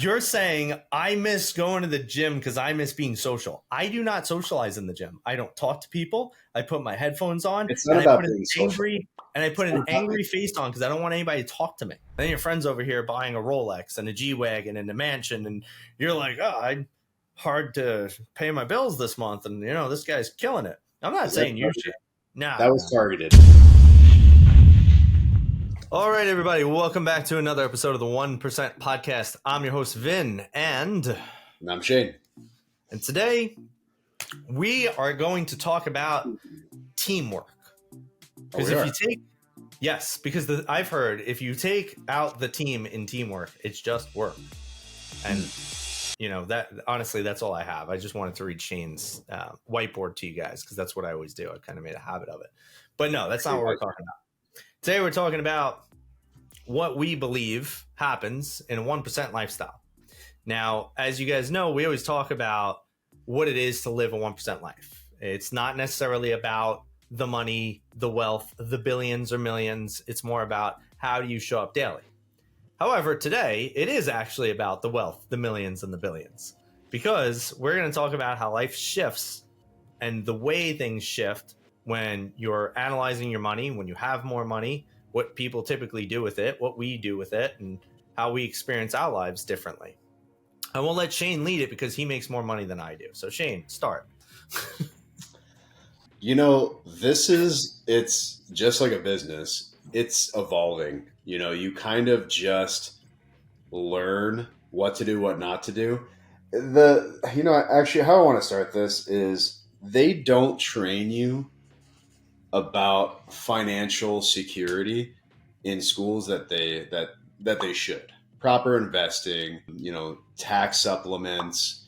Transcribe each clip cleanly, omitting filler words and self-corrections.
You're saying I miss going to the gym because I miss being social. I do not socialize in the gym. I don't talk to people. I put my headphones on It's not and about being social. I put an angry face on because I don't want anybody to talk to me. Then your friend's over here buying a Rolex and a G-Wagon and a mansion, and you're like, oh, I'm hard to pay my bills this month, and this guy's killing it. I'm not saying you should. Nah, that was targeted. All right, everybody. Welcome back to another episode of the 1% Podcast. I'm your host, Vin, and I'm Shane. And today we are going to talk about teamwork. Because I've heard if you take out the team in teamwork, it's just work. And that honestly, that's all I have. I just wanted to read Shane's whiteboard to you guys because that's what I always do. I kind of made a habit of it. But no, that's not what we're talking about. Today we're talking about what we believe happens in a 1% lifestyle. Now, as you guys know, we always talk about what it is to live a 1% life. It's not necessarily about the money, the wealth, the billions or millions. It's more about how do you show up daily. However, today it is actually about the wealth, the millions and the billions, because we're going to talk about how life shifts and the way things shift when you're analyzing your money, when you have more money, what people typically do with it, what we do with it, and how we experience our lives differently. I won't let Shane lead it because he makes more money than I do. So Shane, start. It's just like a business. It's evolving. You kind of just learn what to do, what not to do. Actually, how I want to start this is they don't train you about financial security in schools that they should. Proper investing, tax supplements.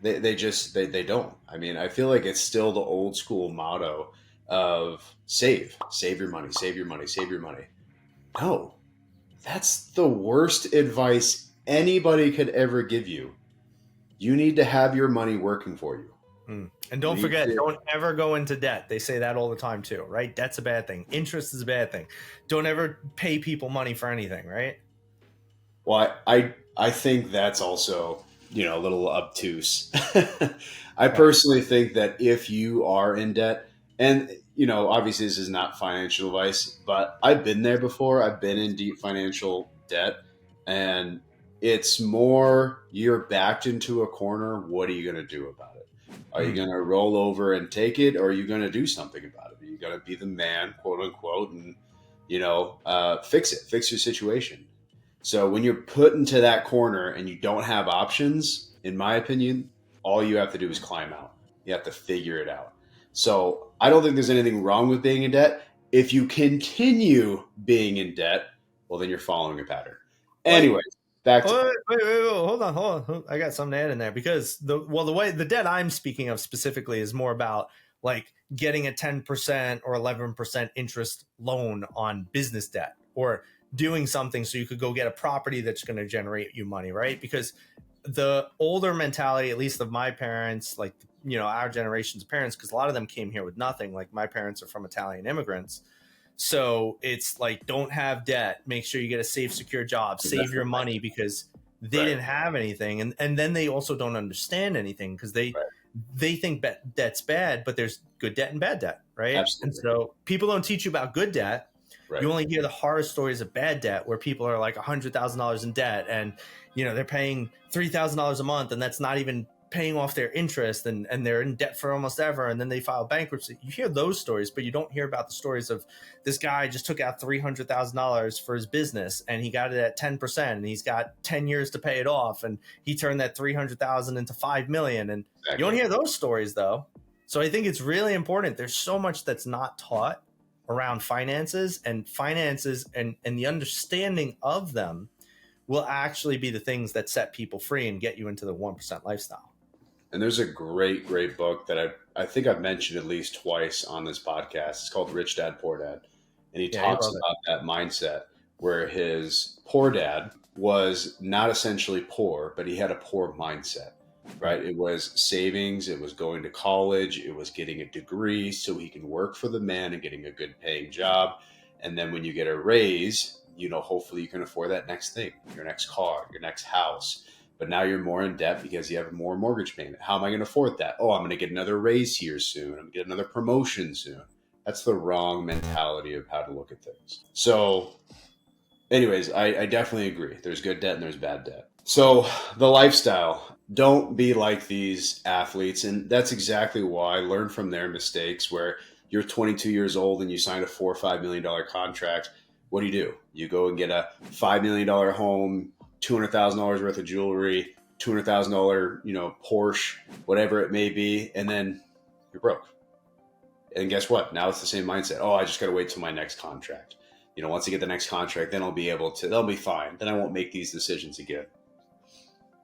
They don't. I mean, I feel like it's still the old school motto of save your money, save your money, save your money. No, that's the worst advice anybody could ever give you. You need to have your money working for you. And don't forget, don't ever go into debt. They say that all the time too, right? Debt's a bad thing. Interest is a bad thing. Don't ever pay people money for anything, right? Well, I think that's also, a little obtuse. I personally think that if you are in debt, and, obviously this is not financial advice, but I've been there before. I've been in deep financial debt, and it's more you're backed into a corner. What are you going to do about it? Are you going to roll over and take it, or are you going to do something about it? Are you going to be the man, quote unquote, and, fix it, fix your situation? So when you're put into that corner and you don't have options, in my opinion, all you have to do is climb out. You have to figure it out. So I don't think there's anything wrong with being in debt. If you continue being in debt, well, then you're following a pattern. Anyways, back to... Wait, hold on. I got something to add in there because the way the debt I'm speaking of specifically is more about like getting a 10% or 11% interest loan on business debt or doing something so you could go get a property that's going to generate you money, right? Because the older mentality, at least of my parents, like, our generation's parents, because a lot of them came here with nothing. Like my parents are from Italian immigrants. So it's like, don't have debt, make sure you get a safe, secure job, save your money because they didn't have anything. And then they also don't understand anything because they think debt's bad, but there's good debt and bad debt, right? Absolutely. And so people don't teach you about good debt. Right. You only hear the horror stories of bad debt where people are like $100,000 in debt and, they're paying $3,000 a month and that's not even paying off their interest and they're in debt for almost ever. And then they file bankruptcy. You hear those stories, but you don't hear about the stories of this guy just took out $300,000 for his business and he got it at 10% and he's got 10 years to pay it off. And he turned that 300,000 into 5 million. And you don't hear those stories though. So I think it's really important. There's so much that's not taught around finances and the understanding of them will actually be the things that set people free and get you into the 1% lifestyle. And there's a great book that I think I've mentioned at least twice on this podcast. It's called Rich Dad, Poor Dad. And he talks about that mindset where his poor dad was not essentially poor, but he had a poor mindset, right? It was savings. It was going to college. It was getting a degree so he can work for the man and getting a good paying job. And then when you get a raise, hopefully you can afford that next thing, your next car, your next house. but now you're more in debt because you have more mortgage payment. How am I going to afford that? Oh, I'm going to get another raise here soon. I'm going to get another promotion soon. That's the wrong mentality of how to look at things. So anyways, I definitely agree. There's good debt and there's bad debt. So the lifestyle, don't be like these athletes. And that's exactly why I learned from their mistakes where you're 22 years old and you signed a $4 or $5 million contract. What do? You go and get a $5 million home, $200,000 worth of jewelry, $200,000, Porsche, whatever it may be. And then you're broke. And guess what? Now it's the same mindset. Oh, I just got to wait till my next contract. Once I get the next contract, then they'll be fine. Then I won't make these decisions again.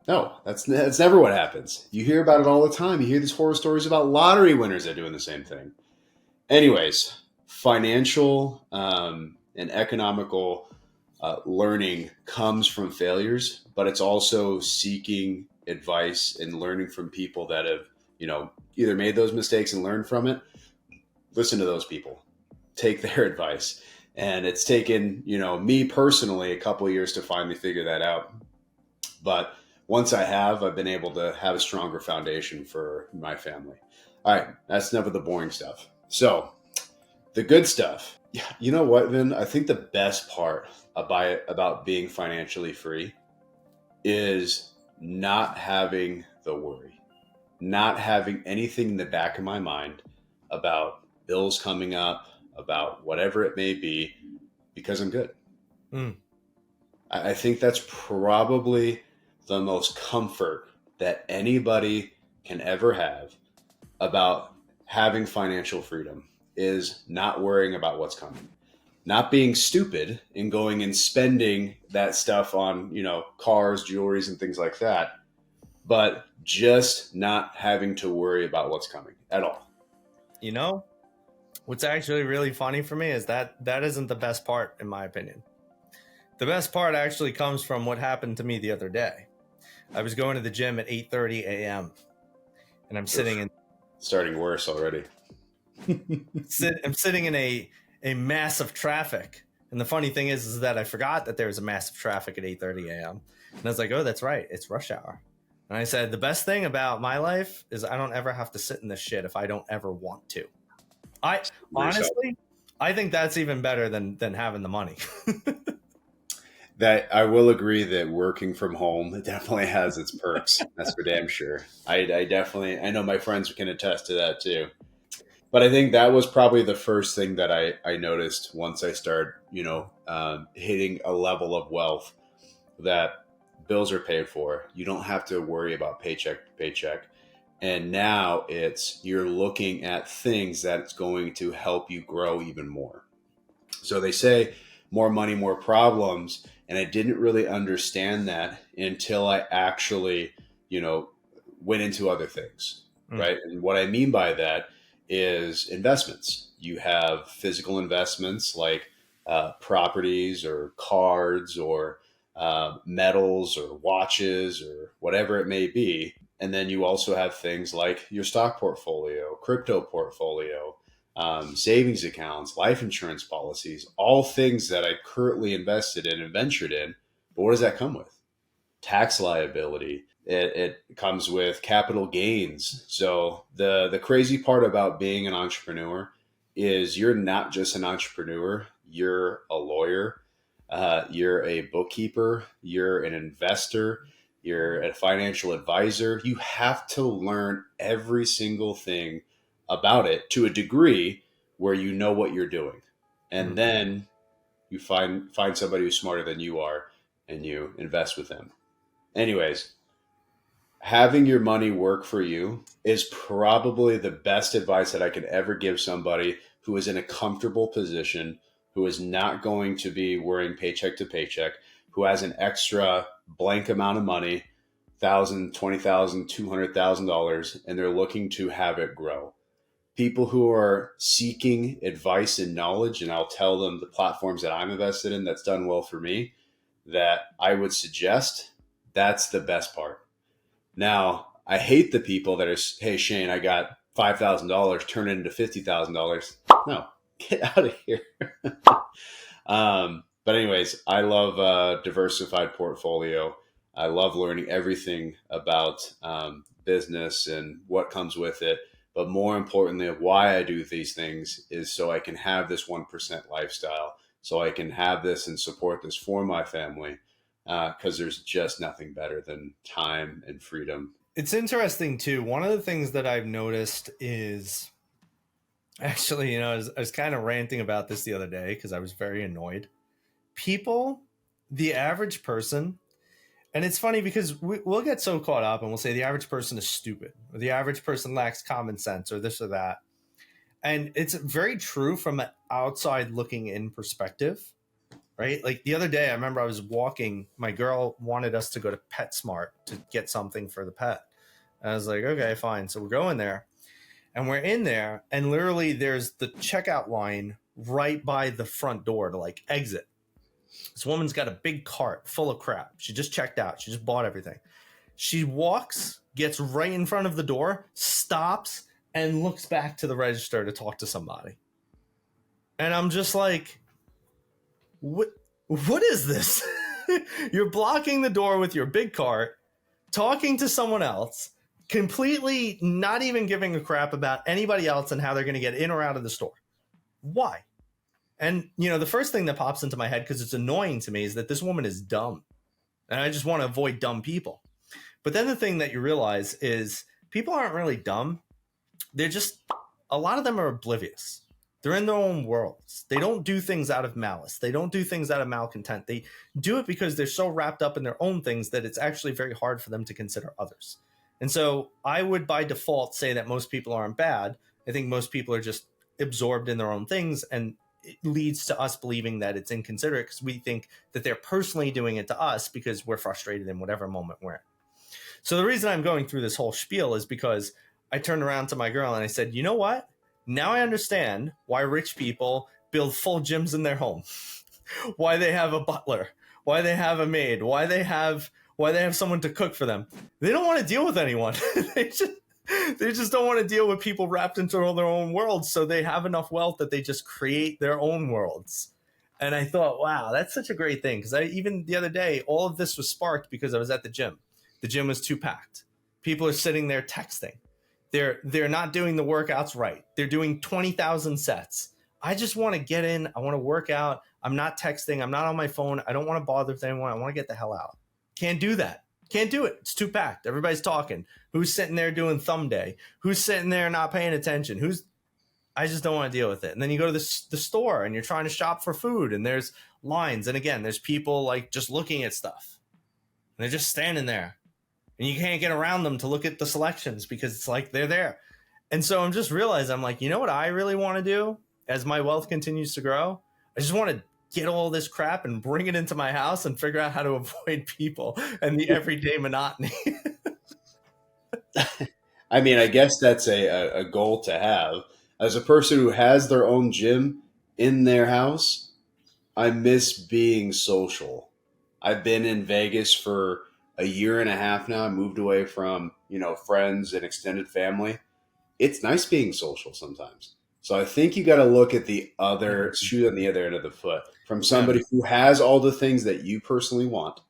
No, that's never what happens. You hear about it all the time. You hear these horror stories about lottery winners that are doing the same thing. Anyways, financial and economical learning comes from failures, but it's also seeking advice and learning from people that have, either made those mistakes and learned from it. Listen to those people. Take their advice. And it's taken, me personally a couple of years to finally figure that out. But once I've been able to have a stronger foundation for my family. All right, that's enough of the boring stuff. So the good stuff. Yeah, you know what, Vin? I think the best part about being financially free is not having the worry, not having anything in the back of my mind about bills coming up, about whatever it may be, because I'm good. I think that's probably the most comfort that anybody can ever have about having financial freedom is not worrying about what's coming, not being stupid and going and spending that stuff on, cars, jewelries, and things like that, but just not having to worry about what's coming at all. What's actually really funny for me is that isn't the best part, in my opinion. The best part actually comes from what happened to me the other day. I was going to the gym at 8:30 a.m. and I'm starting worse already. I'm sitting in a massive traffic. And the funny thing is that I forgot that there was a massive traffic at 8:30 a.m. And I was like, oh, that's right. It's rush hour. And I said, the best thing about my life is I don't ever have to sit in this shit if I don't ever want to. Honestly, I think that's even better than having the money. That I will agree that working from home definitely has its perks. That's for damn sure. I know my friends can attest to that too. But I think that was probably the first thing that I noticed once I started, hitting a level of wealth that bills are paid for. You don't have to worry about paycheck to paycheck. And now you're looking at things that's going to help you grow even more. So they say more money, more problems. And I didn't really understand that until I actually, went into other things, right? And what I mean by that is investments. You have physical investments like properties or cards or metals or watches or whatever it may be. And then you also have things like your stock portfolio, crypto portfolio, savings accounts, life insurance policies, all things that I currently invested in and ventured in. But what does that come with? Tax liability. It comes with capital gains. So the crazy part about being an entrepreneur is you're not just an entrepreneur. You're a lawyer. You're a bookkeeper. You're an investor. You're a financial advisor. You have to learn every single thing about it to a degree where you know what you're doing. And then you find somebody who's smarter than you are and you invest with them. Anyways, having your money work for you is probably the best advice that I could ever give somebody who is in a comfortable position, who is not going to be worrying paycheck to paycheck, who has an extra blank amount of money, $1,000, $20,000, $200,000, and they're looking to have it grow. People who are seeking advice and knowledge, and I'll tell them the platforms that I'm invested in that's done well for me, that I would suggest, that's the best part. Now, I hate the people that are, hey, Shane, I got $5,000, turn it into $50,000. No, get out of here. But anyways, I love a diversified portfolio. I love learning everything about business and what comes with it. But more importantly, of why I do these things is so I can have this 1% lifestyle, so I can have this and support this for my family. Because there's just nothing better than time and freedom. It's interesting too. One of the things that I've noticed is actually, I was kind of ranting about this the other day because I was very annoyed. People, the average person, and it's funny because we'll get so caught up and we'll say the average person is stupid or the average person lacks common sense or this or that. And it's very true from an outside looking in perspective, right? Like the other day, I remember I was walking. My girl wanted us to go to PetSmart to get something for the pet. And I was like, okay, fine. So we're going there. And we're in there, and literally there's the checkout line right by the front door to like exit. This woman's got a big cart full of crap. She just checked out. She just bought everything. She walks, gets right in front of the door, stops, and looks back to the register to talk to somebody. And I'm just like, what is this? You're blocking the door with your big cart, talking to someone else, completely not even giving a crap about anybody else and how they're going to get in or out of the store. Why? And, the first thing that pops into my head, because it's annoying to me, is that this woman is dumb. And I just want to avoid dumb people. But then the thing that you realize is people aren't really dumb. They're just, a lot of them are oblivious. They're in their own worlds. They don't do things out of malice. They don't do things out of malcontent. They do it because they're so wrapped up in their own things that it's actually very hard for them to consider others. And so I would by default say that most people aren't bad. I think most people are just absorbed in their own things, and it leads to us believing that it's inconsiderate because we think that they're personally doing it to us because we're frustrated in whatever moment we're in. So the reason I'm going through this whole spiel is because I turned around to my girl and I said, you know what? Now I understand why rich people build full gyms in their home, why they have a butler, why they have a maid, why they have someone to cook for them. They don't want to deal with anyone. they just don't want to deal with people wrapped into their own worlds. So they have enough wealth that they just create their own worlds. And I thought, wow, that's such a great thing. Because even the other day, all of this was sparked because I was at the gym. The gym was too packed. People are sitting there texting. They're not doing the workouts right. They're doing 20,000 sets. I just want to get in. I want to work out. I'm not texting. I'm not on my phone. I don't want to bother with anyone. I want to get the hell out. Can't do that. Can't do it. It's too packed. Everybody's talking. Who's sitting there doing thumb day? Who's sitting there not paying attention? I just don't want to deal with it. And then you go to the store and you're trying to shop for food and there's lines. And again, there's people like just looking at stuff. And they're just standing there. And you can't get around them to look at the selections because it's like they're there. And so I'm just realizing, I'm like, you know what I really want to do as my wealth continues to grow? I just want to get all this crap and bring it into my house and figure out how to avoid people and the everyday monotony. I mean, I guess that's a goal to have. As a person who has their own gym in their house, I miss being social. I've been in Vegas for a year and a half now. I moved away from, friends and extended family. It's nice being social sometimes. So I think you got to look at the other shoe on the other end of the foot from somebody who has all the things that you personally want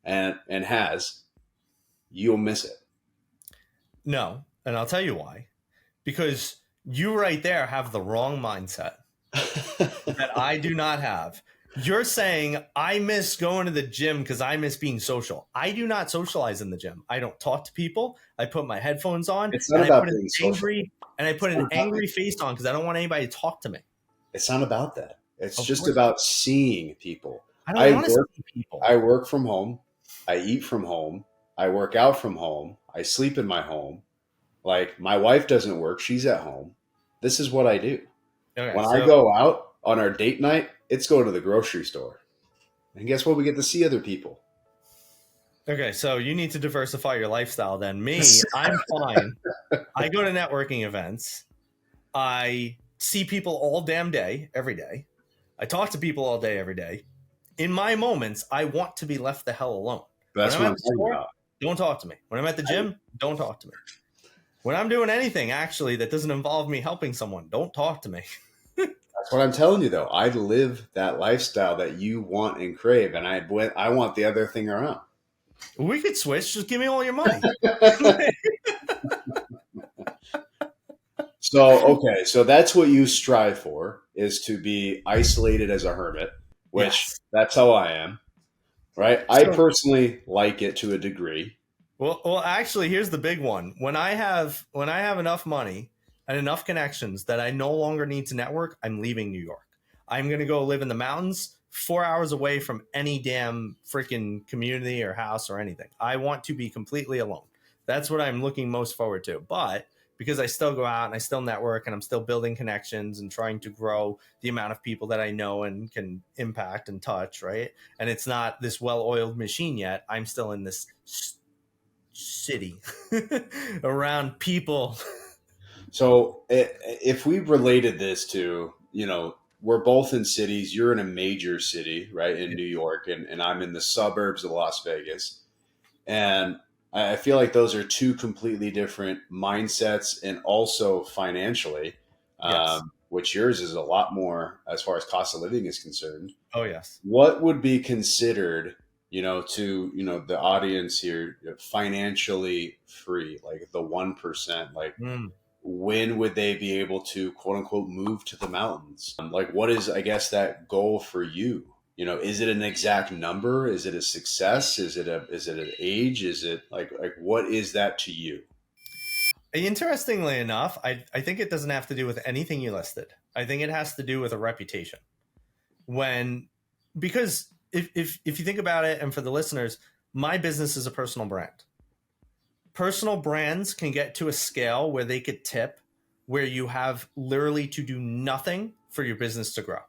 and has, you'll miss it. No. And I'll tell you why. Because you right there have the wrong mindset that I do not have. You're saying I miss going to the gym because I miss being social. I do not socialize in the gym. I don't talk to people. I put my headphones on. It's not about being angry face on because I don't want anybody to talk to me. It's not about that. It's just about seeing people. I don't want to see people. I work from home. I eat from home. I work out from home. I sleep in my home. Like my wife doesn't work. She's at home. This is what I do. Okay, when I go out on our date night, it's going to the grocery store. And guess what? We get to see other people. Okay, so you need to diversify your lifestyle then. Me, I'm fine. I go to networking events. I see people all damn day, every day. I talk to people all day, every day. In my moments, I want to be left the hell alone. That's what I'm talking about. Don't talk to me. When I'm at the gym, don't talk to me. When I'm doing anything, actually, that doesn't involve me helping someone, don't talk to me. That's what I'm telling you, though. I live that lifestyle that you want and crave, and I want the other thing around. We could switch. Just give me all your money. So that's what you strive for, is to be isolated as a hermit, which Yes. that's how I am, right? I So, personally like it to a degree. well, actually, here's the big one. When I have enough money and enough connections that I no longer need to network, I'm leaving New York. I'm going to go live in the mountains, 4 hours away from any damn freaking community or house or anything. I want to be completely alone. That's what I'm looking most forward to. But because I still go out and I still network and I'm still building connections and trying to grow the amount of people that I know and can impact and touch, right? And it's not this well-oiled machine yet. I'm still in this city around people. So if we related this to, we're both in cities, you're in a major city, right, in New York, and I'm in the suburbs of Las Vegas. And I feel like those are two completely different mindsets, and also financially, Yes. which yours is a lot more as far as cost of living is concerned. Oh, yes. What would be considered, to the audience here, financially free, like the 1%? Like, Mm. when would they be able to, quote unquote, move to the mountains? Like, what is, I guess, that goal for you? Is it an exact number? Is it a success? Is it an age? Is it like what is that to you? Interestingly enough, I think it doesn't have to do with anything you listed. I think it has to do with a reputation. Because if you think about it, and for the listeners, my business is a personal brand. Personal brands can get to a scale where they could tip, where you have literally to do nothing for your business to grow,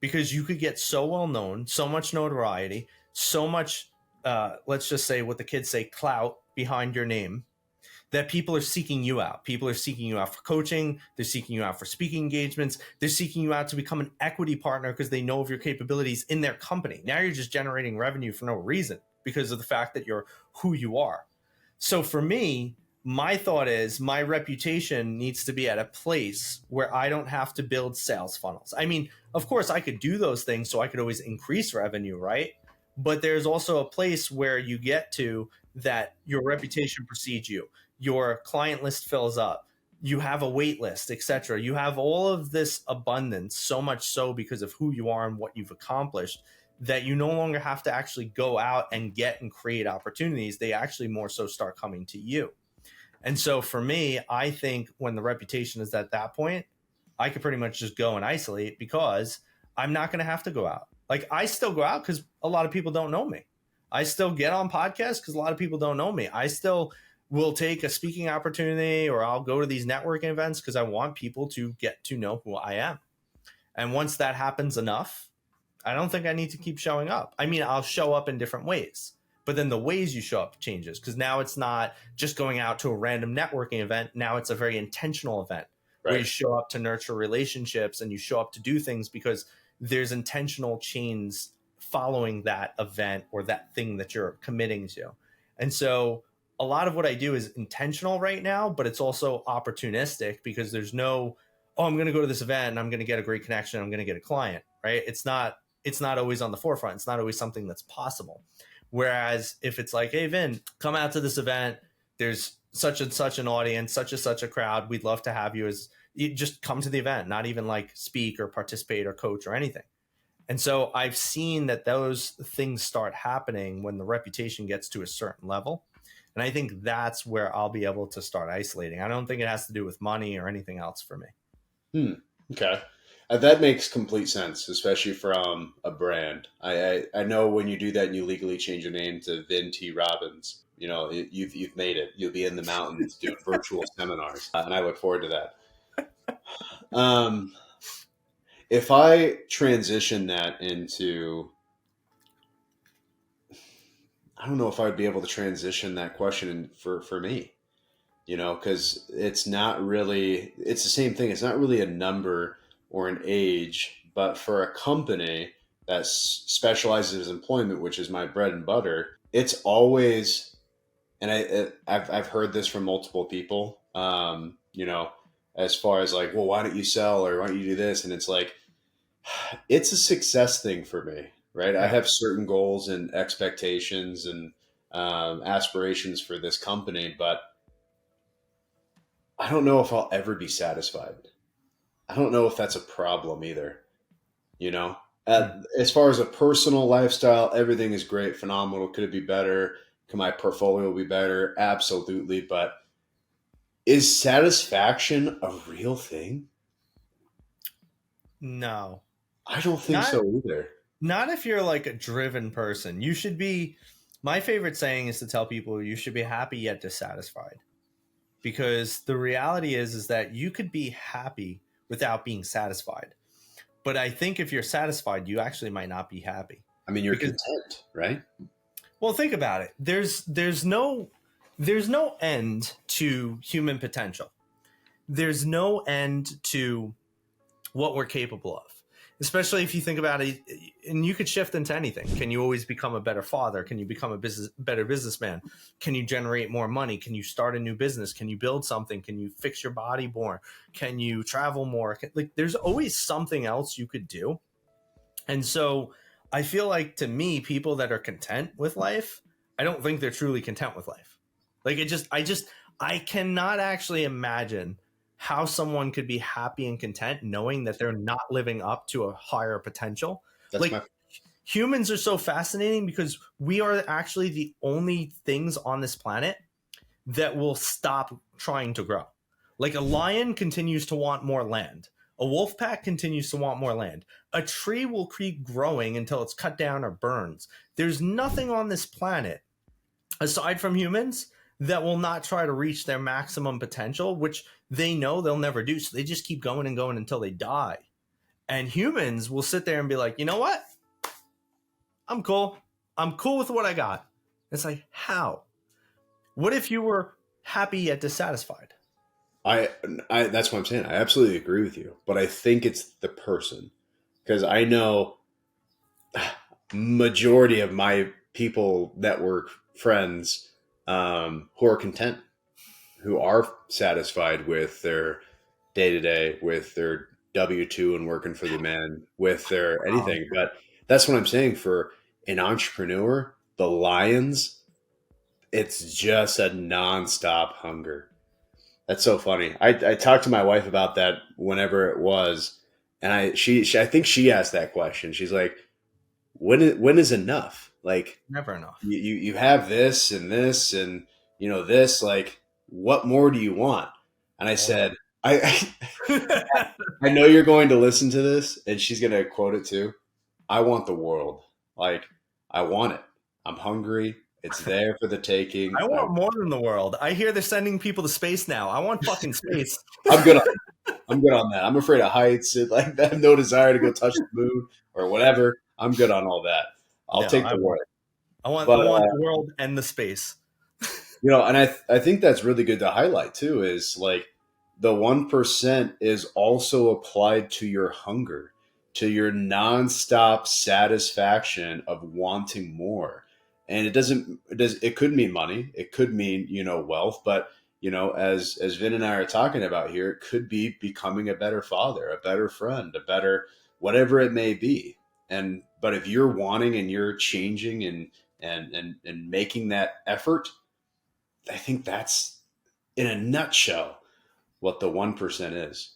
because you could get so well known, so much notoriety, so much, let's just say what the kids say, clout behind your name, that people are seeking you out. People are seeking you out for coaching. They're seeking you out for speaking engagements. They're seeking you out to become an equity partner because they know of your capabilities in their company. Now you're just generating revenue for no reason because of the fact that you're who you are. So for me, my thought is my reputation needs to be at a place where I don't have to build sales funnels. I mean, of course, I could do those things so I could always increase revenue, right? But there's also a place where you get to that your reputation precedes you, your client list fills up, you have a wait list, etc. You have all of this abundance, so much so because of who you are and what you've accomplished, that you no longer have to actually go out and get and create opportunities. They actually more so start coming to you. And so for me, I think when the reputation is at that point, I could pretty much just go and isolate, because I'm not going to have to go out. Like, I still go out because a lot of people don't know me. I still get on podcasts because a lot of people don't know me. I still will take a speaking opportunity, or I'll go to these networking events because I want people to get to know who I am. And once that happens enough, I don't think I need to keep showing up. I mean, I'll show up in different ways, but then the ways you show up changes, because now it's not just going out to a random networking event. Now it's a very intentional event where you Right. show up to nurture relationships and you show up to do things because there's intentional chains following that event or that thing that you're committing to. And so a lot of what I do is intentional right now, but it's also opportunistic, because there's no, oh, I'm going to go to this event and I'm going to get a great connection, I'm going to get a client, right? It's not always on the forefront. It's not always something that's possible. Whereas if it's like, hey, Vin, come out to this event, there's such and such an audience, such and such a crowd, we'd love to have you, as you just come to the event, not even like speak or participate or coach or anything. And so I've seen that those things start happening when the reputation gets to a certain level. And I think that's where I'll be able to start isolating. I don't think it has to do with money or anything else for me. Okay. That makes complete sense, especially from a brand. I know when you do that and you legally change your name to Vin T. Robbins, you've made it. You'll be in the mountains doing virtual seminars, and I look forward to that. Um, if I transition that into, I don't know if I'd be able to transition that question for me, because it's not really, it's the same thing. It's not really a number or an age, but for a company that specializes in employment, which is my bread and butter, it's always, and I've heard this from multiple people, as far as like, well, why don't you sell, or why don't you do this? And it's like, it's a success thing for me, right? I Yeah. have certain goals and expectations, and aspirations for this company, but I don't know if I'll ever be satisfied. I don't know if that's a problem either. You know, as far as a personal lifestyle, everything is great, phenomenal. Could it be better? Can my portfolio be better? Absolutely. But is satisfaction a real thing? No, I don't think not so either. not if you're like a driven person. You should be. My favorite saying is to tell people you should be happy yet dissatisfied, because the reality is that you could be happy without being satisfied. But I think if you're satisfied, you actually might not be happy. I mean, you're Because, content, right? well, think about it. There's no end to human potential. There's no end to what we're capable of. Especially if you think about it, and you could shift into anything. Can you always become a better father? Can you become a better businessman? Can you generate more money? Can you start a new business? Can you build something? Can you fix your body more? Can you travel more? Like, there's always something else you could do. And so I feel like, to me, people that are content with life, I don't think they're truly content with life. Like, I cannot actually imagine how someone could be happy and content knowing that they're not living up to a higher potential. That's Like, my humans are so fascinating because we are actually the only things on this planet that will stop trying to grow. Like, a lion continues to want more land. A wolf pack continues to want more land. A tree will keep growing until it's cut down or burns. There's nothing on this planet, aside from humans, that will not try to reach their maximum potential, which they know they'll never do. So they just keep going and going until they die. And humans will sit there and be like, you know what? I'm cool. I'm cool with what I got. It's like, how? What if you were happy yet dissatisfied? I, that's what I'm saying. I absolutely agree with you, but I think it's the person, because I know majority of my people network friends who are content, who are satisfied with their day to day, with their W-2 and working for the man, with their anything. But that's what I'm saying. For an entrepreneur, the lions, it's just a nonstop hunger. That's so funny. I talked to my wife about that whenever it was, and she I think she asked that question. She's like, when is enough? Like, Never enough. you have this and this and this, like, what more do you want? And I said, I know you're going to listen to this, and she's going to quote it too. I want the world. Like, I want it. I'm hungry. It's there for the taking. I want more than the world. I hear they're sending people to space now. I want fucking space. I'm good on I'm good on that. I'm afraid of heights and like I have no desire to go touch the moon or whatever. I'm good on all that. I'll take the world. I want But, the world and the space. and I think that's really good to highlight too, is like the 1% is also applied to your hunger, to your nonstop satisfaction of wanting more. And it could mean money, it could mean, wealth, but as Vin and I are talking about here, it could be becoming a better father, a better friend, a better whatever it may be. But if you're wanting and you're changing and making that effort, I think that's, in a nutshell, what the 1% is.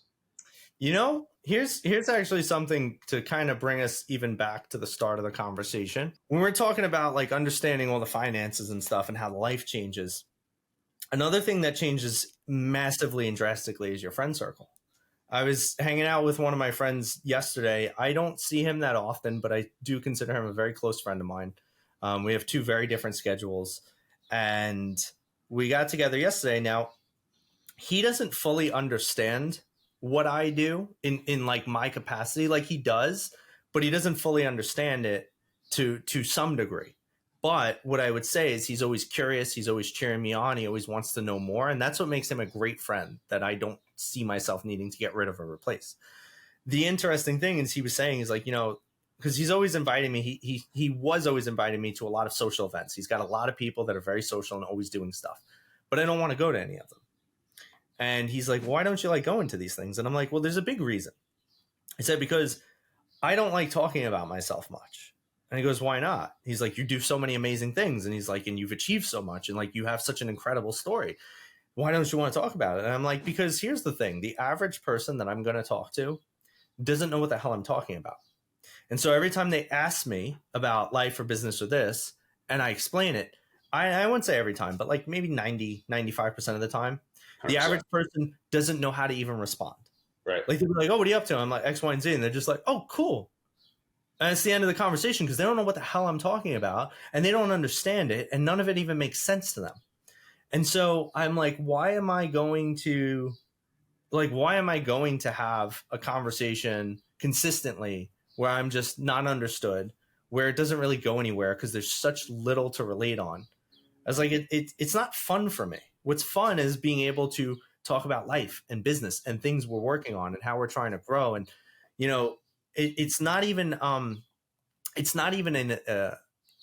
Here's actually something to kind of bring us even back to the start of the conversation. When we're talking about like understanding all the finances and stuff and how life changes, another thing that changes massively and drastically is your friend circle. I was hanging out with one of my friends yesterday. I don't see him that often, but I do consider him a very close friend of mine. We have two very different schedules, and we got together yesterday. Now, he doesn't fully understand what I do in like my capacity. Like, he does, but he doesn't fully understand it to some degree. But what I would say is he's always curious. He's always cheering me on. He always wants to know more. And that's what makes him a great friend that I don't see myself needing to get rid of or replace. The interesting thing is he was saying is like, because he's always inviting me. He was always inviting me to a lot of social events. He's got a lot of people that are very social and always doing stuff. But I don't want to go to any of them. And he's like, why don't you like going to these things? And I'm like, well, there's a big reason. I said, because I don't like talking about myself much. And he goes, why not? He's like, you do so many amazing things. And he's like, and you've achieved so much. And like, you have such an incredible story. Why don't you want to talk about it? And I'm like, because here's the thing. The average person that I'm going to talk to doesn't know what the hell I'm talking about. And so every time they ask me about life or business or this, and I explain it, I wouldn't say every time, but like maybe 95% of the time, the 100%. average person doesn't know how to even respond. Right. Like they'll be like, oh, what are you up to? I'm like, X, Y, and Z. And they're just like, oh, cool. And it's the end of the conversation because they don't know what the hell I'm talking about and they don't understand it. And none of it even makes sense to them. And so I'm like, why am I going to have a conversation consistently where I'm just not understood, where it doesn't really go anywhere because there's such little to relate on? I was like, it's not fun for me. What's fun is being able to talk about life and business and things we're working on and how we're trying to grow. And, you know, it's not even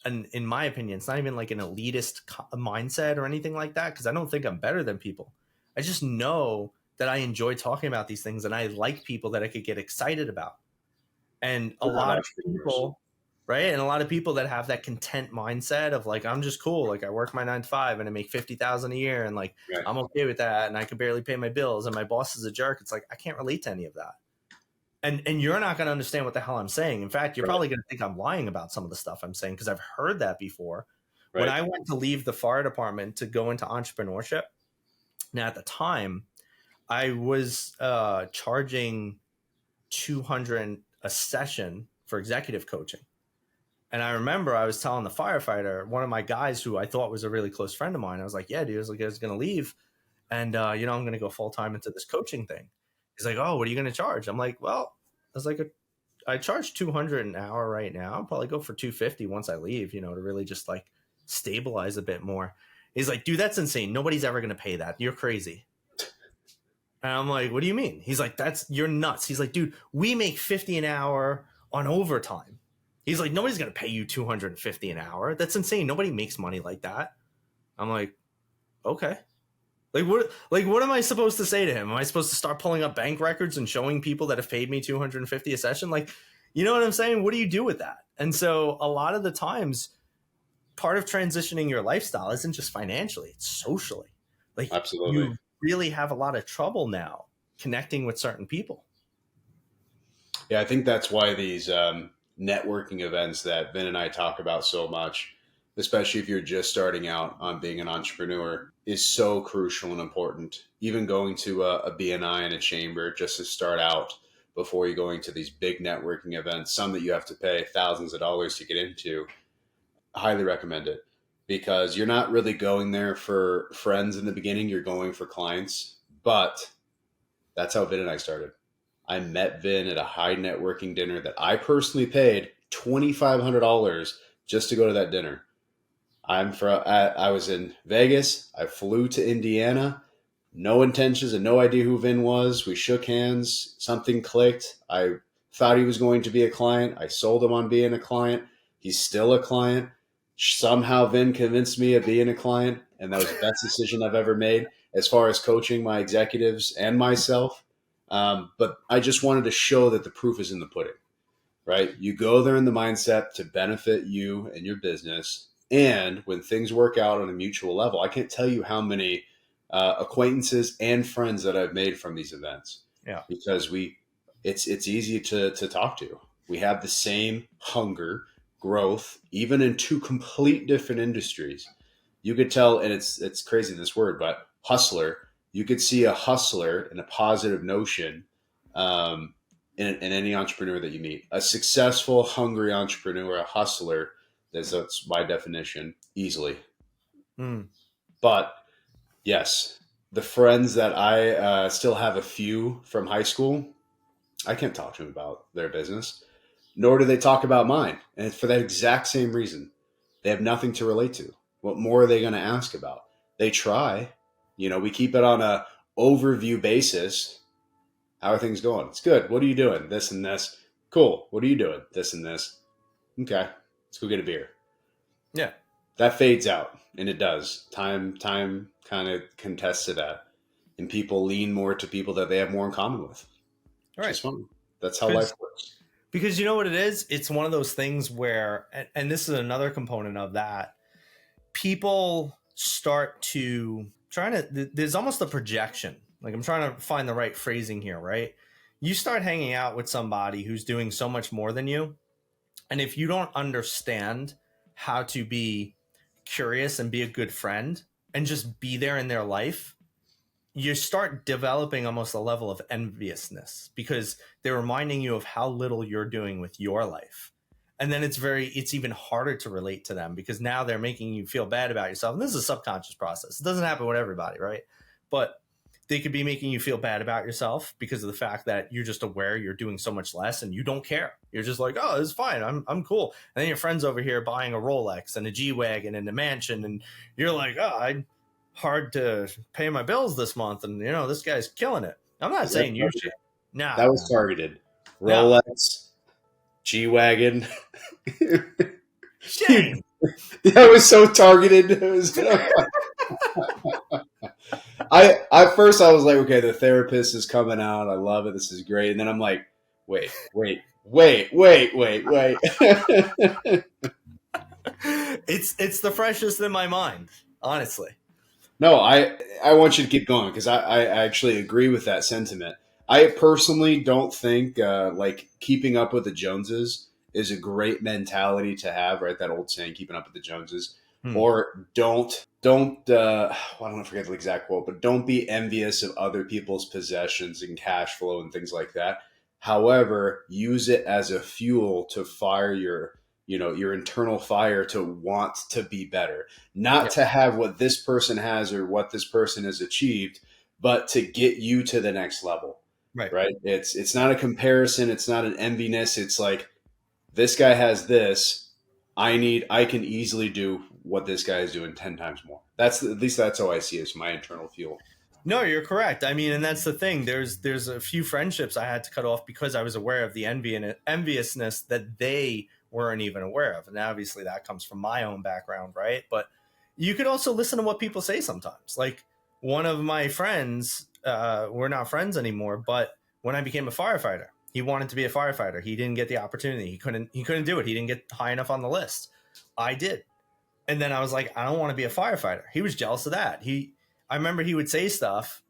in my opinion, it's not even like an elitist mindset or anything like that. Cause I don't think I'm better than people. I just know that I enjoy talking about these things and I like people that I could get excited about. And a lot of people, right? And a lot of people that have that content mindset of like, I'm just cool. Like I work my 9 to 5 and I make 50,000 a year and like, Right. I'm okay with that. And I can barely pay my bills and my boss is a jerk. It's like, I can't relate to any of that. And you're not going to understand what the hell I'm saying. In fact, you're probably going to think I'm lying about some of the stuff I'm saying because I've heard that before. Right. When I went to leave the fire department to go into entrepreneurship, now at the time, I was charging $200 a session for executive coaching. And I remember I was telling the firefighter, one of my guys who I thought was a really close friend of mine, I was like, yeah, dude, I was going to leave. And, I'm going to go full time into this coaching thing. He's like, oh, what are you going to charge? I'm like, well, I charge $200 an hour right now. I'll probably go for $250 once I leave, to really just like stabilize a bit more. He's like, dude, that's insane. Nobody's ever going to pay that. You're crazy. And I'm like, what do you mean? He's like, you're nuts. He's like, dude, we make $50 an hour on overtime. He's like, nobody's going to pay you $250 an hour. That's insane. Nobody makes money like that. I'm like, okay. What am I supposed to say to him? Am I supposed to start pulling up bank records and showing people that have paid me $250 a session? Like, you know what I'm saying? What do you do with that? And so a lot of the times, part of transitioning your lifestyle isn't just financially, it's socially. Like, absolutely, you really have a lot of trouble now connecting with certain people. Yeah, I think that's why these networking events that Vin and I talk about so much, especially if you're just starting out on being an entrepreneur, is so crucial and important. Even going to a BNI and a chamber just to start out before you're going to these big networking events, some that you have to pay thousands of dollars to get into, I highly recommend it because you're not really going there for friends in the beginning. You're going for clients. But that's how Vin and I started. I met Vin at a high networking dinner that I personally paid $2,500 just to go to that dinner. I was in Vegas. I flew to Indiana. No intentions and no idea who Vin was. We shook hands. Something clicked. I thought he was going to be a client. I sold him on being a client. He's still a client. Somehow Vin convinced me of being a client, and that was the best decision I've ever made as far as coaching my executives and myself. But I just wanted to show that the proof is in the pudding, right? You go there in the mindset to benefit you and your business. And when things work out on a mutual level, I can't tell you how many acquaintances and friends that I've made from these events. Yeah, because it's easy to talk to. We have the same hunger, growth, even in two complete different industries. You could tell, and it's crazy this word, but hustler. You could see a hustler and a positive notion in any entrepreneur that you meet. A successful, hungry entrepreneur, a hustler. That's my definition, easily. But yes, the friends that I still have a few from high school, I can't talk to them about their business, nor do they talk about mine. And it's for that exact same reason. They have nothing to relate to. What more are they going to ask about? They try. We keep it on a overview basis. How are things going? It's good. What are you doing? This and this. Cool. What are you doing? This and this. Okay. Let's go get a beer. Yeah. That fades out, and it does. Time kind of contests to that. And people lean more to people that they have more in common with. All right. Fun. That's how life works. Because you know what it is? It's one of those things where, and this is another component of that, people start to there's almost a projection. Like, I'm trying to find the right phrasing here, right? You start hanging out with somebody who's doing so much more than you. And if you don't understand how to be curious and be a good friend and just be there in their life, you start developing almost a level of enviousness because they're reminding you of how little you're doing with your life. And then it's even harder to relate to them because now they're making you feel bad about yourself. And this is a subconscious process. It doesn't happen with everybody, right? But they could be making you feel bad about yourself because of the fact that you're just aware you're doing so much less and you don't care. You're just like, oh, it's fine. I'm cool. And then your friend's over here buying a Rolex and a G-Wagon and a mansion. And you're like, oh, I'm hard to pay my bills this month. And, this guy's killing it. I'm not saying you should. No. That was targeted. Rolex, G-Wagon. Shame. That was so targeted. It was... I first I was like, okay, the therapist is coming out. I love it. This is great. And then I'm like, wait. It's the freshest in my mind, honestly. No, I want you to keep going because I actually agree with that sentiment. I personally don't think like keeping up with the Joneses is a great mentality to have, right? That old saying, keeping up with the Joneses. Or don't well, I don't forget the exact quote, but don't be envious of other people's possessions and cash flow and things like that. However, use it as a fuel to fire your internal fire to want to be better, not to have what this person has or what this person has achieved, but to get you to the next level. Right. It's not a comparison. It's not an enviness. It's like, this guy has this. I can easily do what this guy is doing 10 times more. At least that's how I see it, as my internal fuel. No, you're correct. I mean, and that's the thing. There's a few friendships I had to cut off because I was aware of the envy and enviousness that they weren't even aware of. And obviously that comes from my own background, right? But you could also listen to what people say sometimes. Like, one of my friends, we're not friends anymore, but when I became a firefighter, he wanted to be a firefighter. He didn't get the opportunity. He couldn't do it. He didn't get high enough on the list. I did. And then I was like, I don't want to be a firefighter. He was jealous of that. I remember he would say stuff.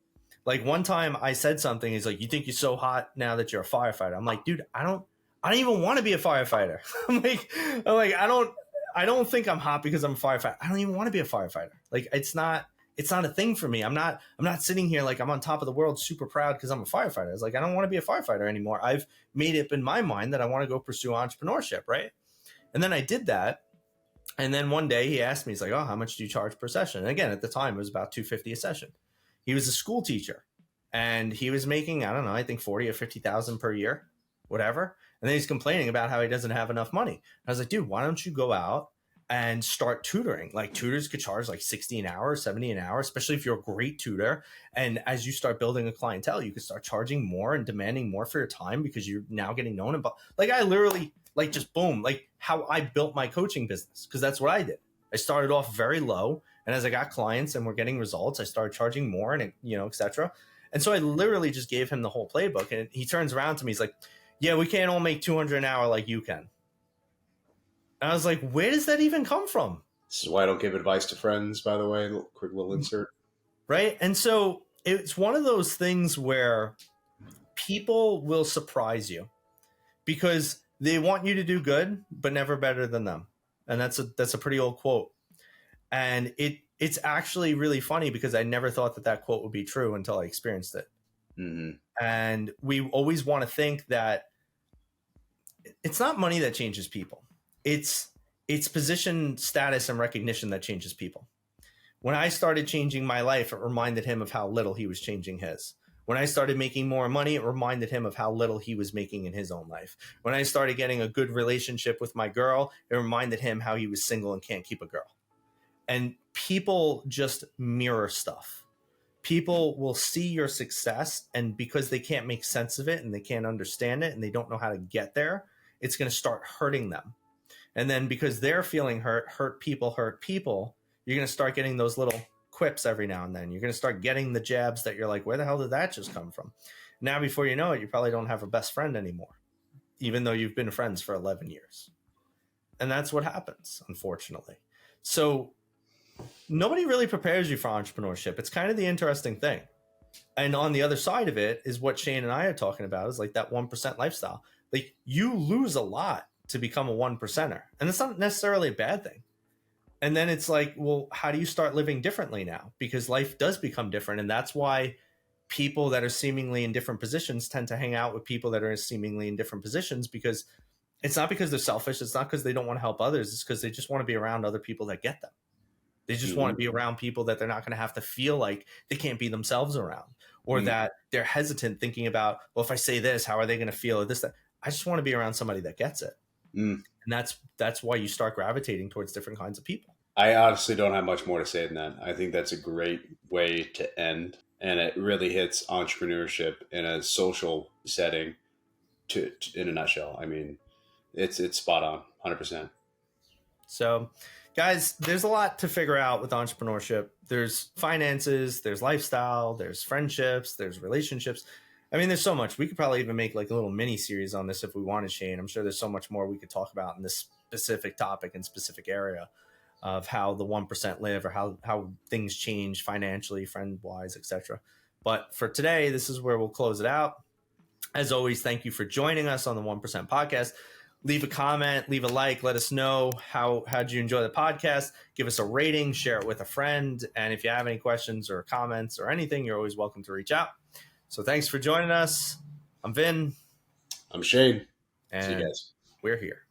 Like, one time I said something. He's like, you think you're so hot now that you're a firefighter? I'm like, dude, I don't even want to be a firefighter. I'm like, I don't think I'm hot because I'm a firefighter. I don't even want to be a firefighter. Like, it's not a thing for me. I'm not sitting here like I'm on top of the world, super proud because I'm a firefighter. It's like, I don't want to be a firefighter anymore. I've made it in my mind that I want to go pursue entrepreneurship. Right. And then I did that. And then one day he asked me, he's like, oh, how much do you charge per session? And again, at the time it was about $250 a session. He was a school teacher and he was making, I don't know, I think 40 or 50,000 per year, whatever. And then he's complaining about how he doesn't have enough money. And I was like, dude, why don't you go out and start tutoring? Like, tutors could charge like 60 an hour, 70 an hour, especially if you're a great tutor. And as you start building a clientele, you can start charging more and demanding more for your time because you're now getting known about. Like, I literally, like, just boom, like how I built my coaching business, because that's what I did. I started off very low, and as I got clients and we're getting results, I started charging more, and et cetera. And so I literally just gave him the whole playbook, and he turns around to me, he's like, yeah, we can't all make 200 an hour like you can. And I was like, where does that even come from? This is why I don't give advice to friends, by the way. Quick little insert. Right. And so it's one of those things where people will surprise you because they want you to do good, but never better than them. And that's a pretty old quote. And it's actually really funny because I never thought that quote would be true until I experienced it. Mm-hmm. And we always want to think that it's not money that changes people. It's position, status, and recognition that changes people. When I started changing my life, it reminded him of how little he was changing his. When I started making more money, it reminded him of how little he was making in his own life. When I started getting a good relationship with my girl, it reminded him how he was single and can't keep a girl. And people just mirror stuff. People will see your success, and because they can't make sense of it and they can't understand it and they don't know how to get there, it's going to start hurting them. And then because they're feeling hurt people, you're going to start getting those little quips every now and then. You're going to start getting the jabs that you're like, where the hell did that just come from? Now, before you know it, you probably don't have a best friend anymore. even though you've been friends for 11 years. And that's what happens, unfortunately. So nobody really prepares you for entrepreneurship. It's kind of the interesting thing. And on the other side of it is what Shane and I are talking about, is like that 1% lifestyle. Like, you lose a lot to become a 1%er. And it's not necessarily a bad thing. And then it's like, well, how do you start living differently now? Because life does become different. And that's why people that are seemingly in different positions tend to hang out with people that are seemingly in different positions, because it's not because they're selfish. It's not because they don't want to help others. It's because they just want to be around other people that get them. They just want to be around people that they're not going to have to feel like they can't be themselves around, or that they're hesitant thinking about, well, if I say this, how are they going to feel, or this, that. I just want to be around somebody that gets it. And that's why you start gravitating towards different kinds of people. I honestly don't have much more to say than that. I think that's a great way to end. And it really hits entrepreneurship in a social setting in a nutshell. I mean, it's spot on, 100%. So, guys, there's a lot to figure out with entrepreneurship. There's finances, there's lifestyle, there's friendships, there's relationships. I mean, there's so much. We could probably even make like a little mini series on this if we wanted, Shane. I'm sure there's so much more we could talk about in this specific topic and specific area of how the 1% live, or how things change financially, friend-wise, etc. But for today, this is where we'll close it out. As always, thank you for joining us on the 1% podcast. Leave a comment, leave a like, let us know how'd you enjoy the podcast. Give us a rating, share it with a friend. And if you have any questions or comments or anything, you're always welcome to reach out. So thanks for joining us. I'm Vin. I'm Shane. And see you guys. We're here.